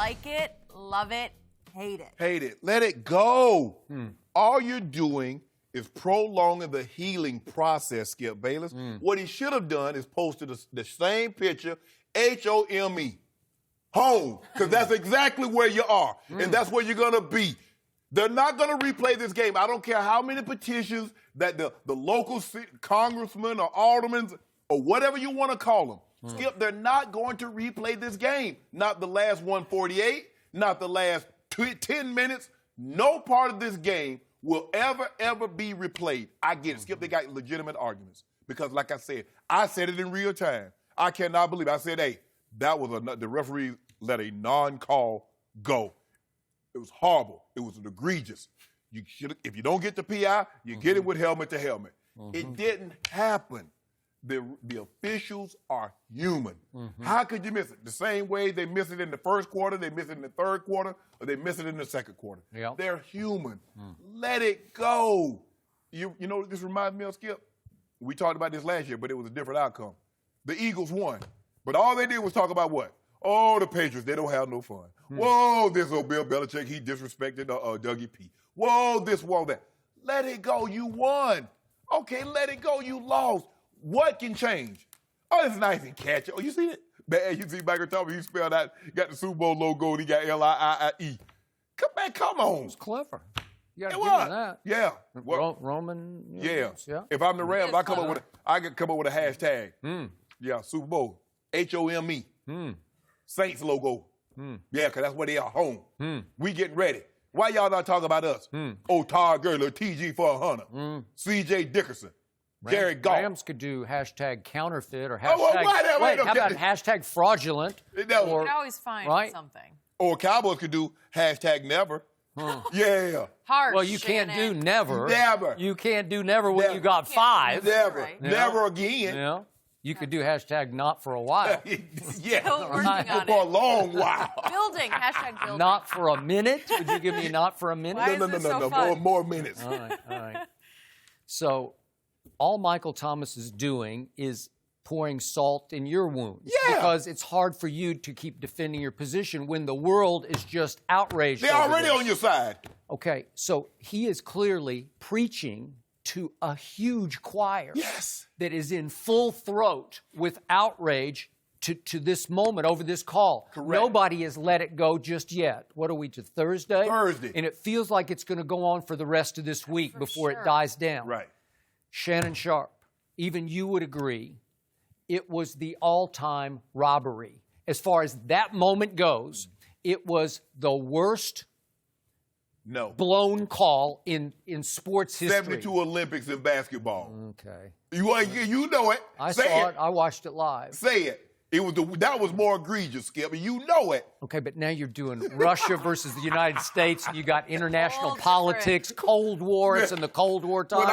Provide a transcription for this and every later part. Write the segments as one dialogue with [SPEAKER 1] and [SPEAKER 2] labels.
[SPEAKER 1] like it, love it, hate it.
[SPEAKER 2] Hate it. Let it go. All you're doing is prolonging the healing process, Skip Bayless. What he should have done is posted the same picture, H-O-M-E, home, because that's exactly where you are, and that's where you're going to be. They're not going to replay this game. I don't care how many petitions that the local congressmen or aldermen or whatever you want to call them, Skip, they're not going to replay this game. Not the last 148, not the last 10 minutes. No part of this game will ever be replayed. I get it. Skip, they got legitimate arguments. Because, like I said it in real time. I cannot believe it. I said, hey, that was the referee let a non-call go. It was horrible. It was egregious. You should, if you don't get the PI, you get it with helmet to helmet. It didn't happen. The officials are human. How could you miss it? The same way they miss it in the first quarter, they miss it in the third quarter, or they miss it in the second quarter.
[SPEAKER 3] Yep.
[SPEAKER 2] They're human. Let it go. You know what this reminds me of, Skip? We talked about this last year, but it was a different outcome. The Eagles won, but all they did was talk about what? Oh, the Patriots, they don't have no fun. Whoa, this old Bill Belichick, he disrespected Dougie P. Whoa, this, whoa, that. Let it go. You won. Okay, let it go. You lost. What can change? Oh, it's nice and catchy. Oh, you see it? Man, you see Michael Thomas, he spelled out, got the Super Bowl logo, and he got L-I-I-I-E. Come on.
[SPEAKER 3] It's clever. You got to
[SPEAKER 2] It
[SPEAKER 3] give
[SPEAKER 2] was.
[SPEAKER 3] him that.
[SPEAKER 2] Yeah. Well,
[SPEAKER 3] Roman.
[SPEAKER 2] yeah.
[SPEAKER 3] Yeah.
[SPEAKER 2] If I'm the Rams, I
[SPEAKER 1] clever.
[SPEAKER 2] could come up with a hashtag. Yeah, Super Bowl. H-O-M-E. Saints logo. Yeah, because that's where they are, home. We getting ready. Why y'all not talking about us? Oh, Todd Gurley, TG for 100. C.J. Dickerson. Jared Goff.
[SPEAKER 3] Rams could do hashtag counterfeit or hashtag.
[SPEAKER 2] Wait,
[SPEAKER 3] how about hashtag fraudulent?
[SPEAKER 1] You can always find something.
[SPEAKER 2] Or Cowboys could do hashtag never. Yeah.
[SPEAKER 1] Harsh,
[SPEAKER 3] Well, you can't do
[SPEAKER 1] Shannon.
[SPEAKER 3] never.
[SPEAKER 2] Never.
[SPEAKER 3] You can't do never when
[SPEAKER 2] Never.
[SPEAKER 3] you got 5.
[SPEAKER 2] Never.
[SPEAKER 1] Right.
[SPEAKER 2] Never again.
[SPEAKER 3] Yeah. You could do hashtag not for a while.
[SPEAKER 2] Yeah.
[SPEAKER 1] Still working on
[SPEAKER 2] For a
[SPEAKER 1] it.
[SPEAKER 2] long while.
[SPEAKER 1] Building, hashtag building.
[SPEAKER 3] Not for a minute? Would you give me a not for a minute?
[SPEAKER 1] Why is this so fun?
[SPEAKER 2] More minutes.
[SPEAKER 3] All right. So all Michael Thomas is doing is pouring salt in your wounds.
[SPEAKER 2] Yeah.
[SPEAKER 3] Because it's hard for you to keep defending your position when the world is just outraged.
[SPEAKER 2] They're
[SPEAKER 3] over
[SPEAKER 2] already
[SPEAKER 3] this.
[SPEAKER 2] on your side.
[SPEAKER 3] Okay, so he is clearly preaching to a huge choir
[SPEAKER 2] Yes.
[SPEAKER 3] that is in full throat with outrage to this moment over this call.
[SPEAKER 2] Correct.
[SPEAKER 3] Nobody has let it go just yet. What are we to Thursday?
[SPEAKER 2] Thursday.
[SPEAKER 3] And it feels like it's going to go on for the rest of this week before
[SPEAKER 1] sure.
[SPEAKER 3] it dies down.
[SPEAKER 2] Right.
[SPEAKER 3] Shannon Sharpe, even you would agree, it was the all-time robbery. As far as that moment goes, it was the worst
[SPEAKER 2] No.
[SPEAKER 3] blown call in sports history.
[SPEAKER 2] 72 Olympics in basketball.
[SPEAKER 3] Okay.
[SPEAKER 2] You know it.
[SPEAKER 3] I
[SPEAKER 2] Say
[SPEAKER 3] saw
[SPEAKER 2] it.
[SPEAKER 3] it. I watched it live.
[SPEAKER 2] Say it. That was more egregious, Skip. You know it.
[SPEAKER 3] Okay, but now you're doing Russia versus the United States, and you got international
[SPEAKER 1] All
[SPEAKER 3] politics, Cold War. It's in the Cold War time.
[SPEAKER 2] Well,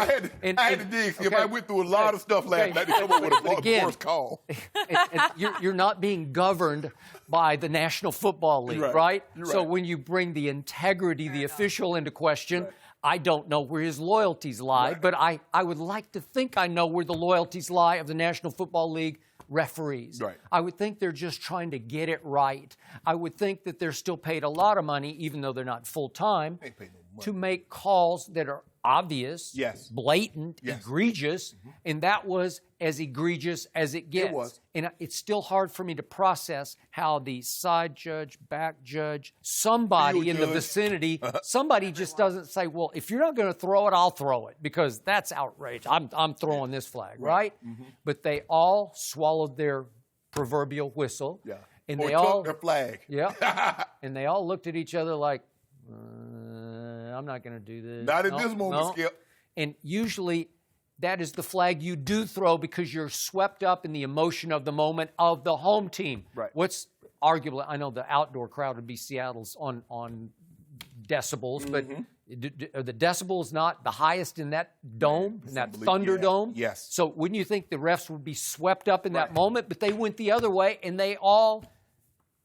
[SPEAKER 2] I had to dig, Skip. I went through a lot of stuff last night to come up with a worse call.
[SPEAKER 3] and you're not being governed by the National Football League,
[SPEAKER 2] You're right.
[SPEAKER 3] right?
[SPEAKER 2] You're
[SPEAKER 3] So
[SPEAKER 2] right.
[SPEAKER 3] when you bring the integrity, the official into question, I don't know where his loyalties lie, but I would like to think I know where the loyalties lie of the National Football League referees.
[SPEAKER 2] Right.
[SPEAKER 3] I would think they're just trying to get it right. I would think that they're still paid a lot of money, even though they're not full-time,
[SPEAKER 2] Ain't paid no money.
[SPEAKER 3] to make calls that are obvious,
[SPEAKER 2] Yes.
[SPEAKER 3] blatant,
[SPEAKER 2] Yes.
[SPEAKER 3] egregious, and that was as egregious as it gets.
[SPEAKER 2] It was.
[SPEAKER 3] And it's still hard for me to process how the side judge, back judge, somebody
[SPEAKER 2] Field
[SPEAKER 3] in the
[SPEAKER 2] judge.
[SPEAKER 3] vicinity, somebody just doesn't say, well, if you're not going to throw it, I'll throw it, because that's outrage. I'm throwing this flag, right? But they all swallowed their proverbial whistle.
[SPEAKER 2] Yeah.
[SPEAKER 3] And
[SPEAKER 2] Or
[SPEAKER 3] they
[SPEAKER 2] took
[SPEAKER 3] all,
[SPEAKER 2] their flag.
[SPEAKER 3] yeah, and they all looked at each other like, I'm not going to do this.
[SPEAKER 2] Not at
[SPEAKER 3] No,
[SPEAKER 2] this moment,
[SPEAKER 3] no.
[SPEAKER 2] Skip.
[SPEAKER 3] And usually that is the flag you do throw because you're swept up in the emotion of the moment of the home team.
[SPEAKER 2] Right.
[SPEAKER 3] What's arguably, I know the outdoor crowd would be Seattle's on decibels, but are the decibels not the highest in that dome, in that Thunderdome?
[SPEAKER 2] Yeah. Yes.
[SPEAKER 3] So wouldn't you think the refs would be swept up in that moment? But they went the other way, and they all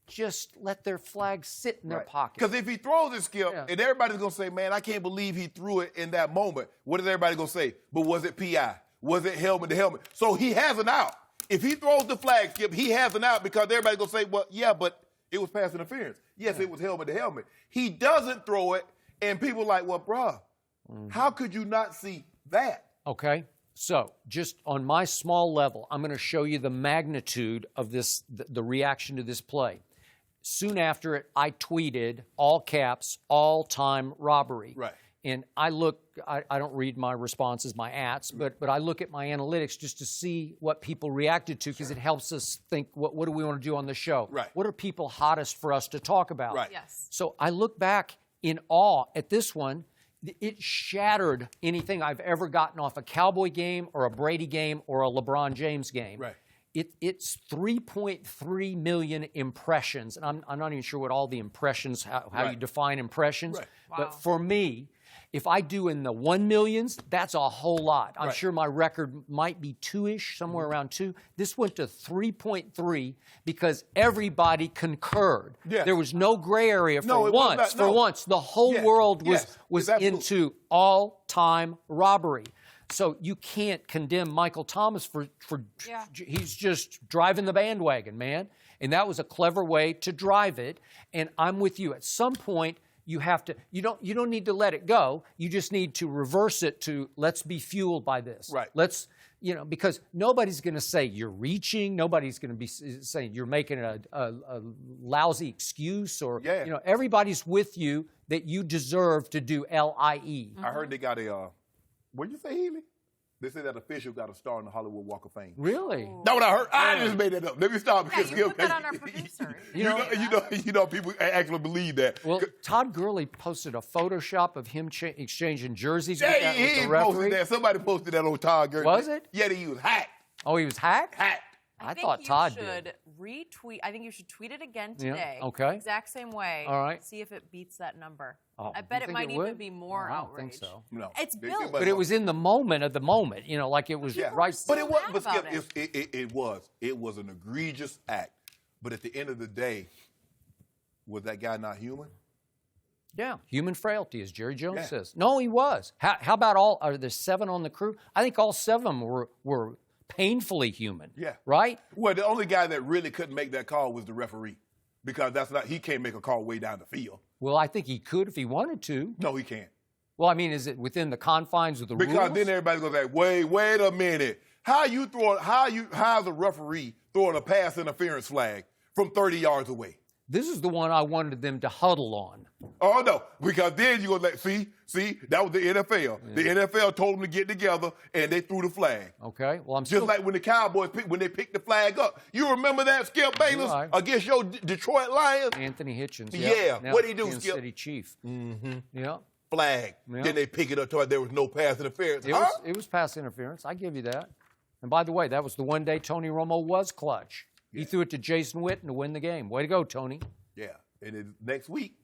[SPEAKER 3] just let their flag sit in their pocket.
[SPEAKER 2] Because if he throws it, Skip,
[SPEAKER 3] Yeah.
[SPEAKER 2] and everybody's going to say, man, I can't believe he threw it in that moment. What is everybody going to say? But was it PI? Was it helmet to helmet? So he has an out. If he throws the flag, Skip, he has an out because everybody's going to say, well, yeah, but It was pass interference. Yes, it was helmet to helmet. He doesn't throw it, and people are like, well, bruh, how could you not see that?
[SPEAKER 3] Okay. So, just on my small level, I'm going to show you the magnitude of this, the reaction to this play. Soon after it, I tweeted, all caps, all-time robbery.
[SPEAKER 2] Right.
[SPEAKER 3] And I look, I don't read my responses, my ats, but I look at my analytics just to see what people reacted to, because it helps us think, what do we want to do on the show?
[SPEAKER 2] Right.
[SPEAKER 3] What are people hottest for us to talk about?
[SPEAKER 2] Right.
[SPEAKER 1] Yes.
[SPEAKER 3] So I look back in awe at this one. It shattered anything I've ever gotten off a Cowboy game or a Brady game or a LeBron James game.
[SPEAKER 2] Right.
[SPEAKER 3] It's 3.3 million impressions. And I'm not even sure what all the impressions, how you define impressions.
[SPEAKER 2] Right.
[SPEAKER 1] Wow.
[SPEAKER 3] But for me, if I do in the 1 millions, that's a whole lot. I'm sure my record might be 2-ish, somewhere around 2. This went to 3.3 because everybody concurred.
[SPEAKER 2] Yes.
[SPEAKER 3] There was no gray area for once.
[SPEAKER 2] For
[SPEAKER 3] once, the whole world was into all-time robbery. So you can't condemn Michael Thomas for he's just driving the bandwagon, man. And that was a clever way to drive it. And I'm with you. At some point, you have to, you don't need to let it go. You just need to reverse it to, let's be fueled by this.
[SPEAKER 2] Right.
[SPEAKER 3] Let's, because nobody's going to say you're reaching. Nobody's going to be saying you're making a lousy excuse, or, everybody's with you that you deserve to do LIE.
[SPEAKER 2] I heard they got a, what did you say, Healy? They said that official got a star in the Hollywood Walk of Fame.
[SPEAKER 3] Really?
[SPEAKER 2] That's what I heard. I just made that up. Let me stop.
[SPEAKER 1] Yeah, you put that on our producer.
[SPEAKER 2] You know, people actually believe that.
[SPEAKER 3] Well, Todd Gurley posted a Photoshop of him exchanging jerseys with
[SPEAKER 2] He
[SPEAKER 3] the referee.
[SPEAKER 2] posted that. Somebody posted that on Todd Gurley.
[SPEAKER 3] Was it?
[SPEAKER 2] Yeah, he was hacked.
[SPEAKER 3] Oh, he was hacked?
[SPEAKER 2] Hacked.
[SPEAKER 3] I thought Todd did.
[SPEAKER 1] I think you should retweet. I think you should tweet it again today.
[SPEAKER 3] Yeah, okay.
[SPEAKER 1] Exact same way.
[SPEAKER 3] All right.
[SPEAKER 1] See if it beats that number.
[SPEAKER 3] Oh,
[SPEAKER 1] I bet
[SPEAKER 3] you
[SPEAKER 1] it
[SPEAKER 3] think
[SPEAKER 1] might
[SPEAKER 3] would?
[SPEAKER 1] even be more
[SPEAKER 3] I don't
[SPEAKER 1] outrage.
[SPEAKER 3] think so.
[SPEAKER 2] No.
[SPEAKER 1] It's built.
[SPEAKER 3] But it was in the moment of the moment, like it was right.
[SPEAKER 2] But it was. But
[SPEAKER 1] about
[SPEAKER 2] Skip, it was an egregious act. But at the end of the day, was that guy not human?
[SPEAKER 3] Yeah, human frailty, as Jerry Jones says. No, he was. How about are there 7 on the crew? I think all 7 of them were painfully human.
[SPEAKER 2] Yeah.
[SPEAKER 3] Right?
[SPEAKER 2] Well, the only guy that really couldn't make that call was the referee, because he can't make a call way down the field.
[SPEAKER 3] Well, I think he could if he wanted to.
[SPEAKER 2] No, he can't.
[SPEAKER 3] Well, I mean, is it within the confines of the rules?
[SPEAKER 2] Because then everybody's gonna say, wait a minute. How's a referee throwing a pass interference flag from 30 yards away?
[SPEAKER 3] This is the one I wanted them to huddle on.
[SPEAKER 2] Oh, no, because then you're going to see, that was the NFL. Yeah. The NFL told them to get together, and they threw the flag.
[SPEAKER 3] Okay, well,
[SPEAKER 2] Just like when the Cowboys picked the flag up. You remember that, Skip Bayless, against your Detroit Lions?
[SPEAKER 3] Anthony Hitchens.
[SPEAKER 2] Yeah, what did he do,
[SPEAKER 3] Kansas
[SPEAKER 2] Skip?
[SPEAKER 3] City Chief.
[SPEAKER 2] Mm-hmm.
[SPEAKER 3] Yeah.
[SPEAKER 2] Flag. Yeah. Then they pick it up to there was no pass interference.
[SPEAKER 3] It was pass interference. I give you that. And by the way, that was the one day Tony Romo was clutch. Yeah. He threw it to Jason Witten to win the game. Way to go, Tony.
[SPEAKER 2] Yeah, and then next week,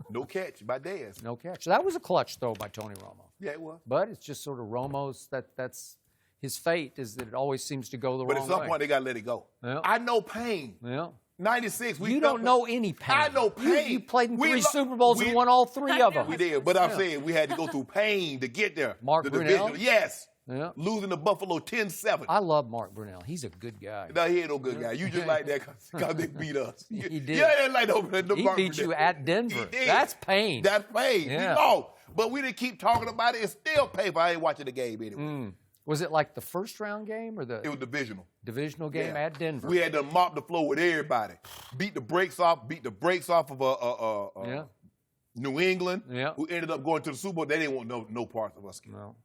[SPEAKER 2] no catch by Dez.
[SPEAKER 3] No catch. So that was a clutch throw by Tony Romo.
[SPEAKER 2] Yeah, it was.
[SPEAKER 3] But it's just sort of Romo's, that's his fate, is that it always seems to go the wrong way.
[SPEAKER 2] But at some point, they got to let it go.
[SPEAKER 3] Yeah.
[SPEAKER 2] I know pain.
[SPEAKER 3] Yeah.
[SPEAKER 2] 96.
[SPEAKER 3] You don't know any pain.
[SPEAKER 2] I know pain.
[SPEAKER 3] You played in 3 Super Bowls and won all 3 of them.
[SPEAKER 2] We did, but I'm saying we had to go through pain to get there.
[SPEAKER 3] Mark Brunell?
[SPEAKER 2] Yes.
[SPEAKER 3] Yeah.
[SPEAKER 2] Losing to Buffalo 10-7.
[SPEAKER 3] I love Mark Brunell. He's a good guy.
[SPEAKER 2] No, he ain't no good guy. You just like that because they beat us.
[SPEAKER 3] He did.
[SPEAKER 2] Yeah, ain't like no
[SPEAKER 3] He beat you at Denver.
[SPEAKER 2] He did.
[SPEAKER 3] That's pain.
[SPEAKER 2] That's pain.
[SPEAKER 3] Yeah.
[SPEAKER 2] We lost. But we didn't keep talking about it. It's still painful. I ain't watching the game anyway.
[SPEAKER 3] Was it like the first round game or
[SPEAKER 2] It was divisional.
[SPEAKER 3] Divisional game at Denver.
[SPEAKER 2] We had to mop the floor with everybody. Beat the brakes off of New England, who ended up going to the Super Bowl. They didn't want no parts of us.
[SPEAKER 3] No.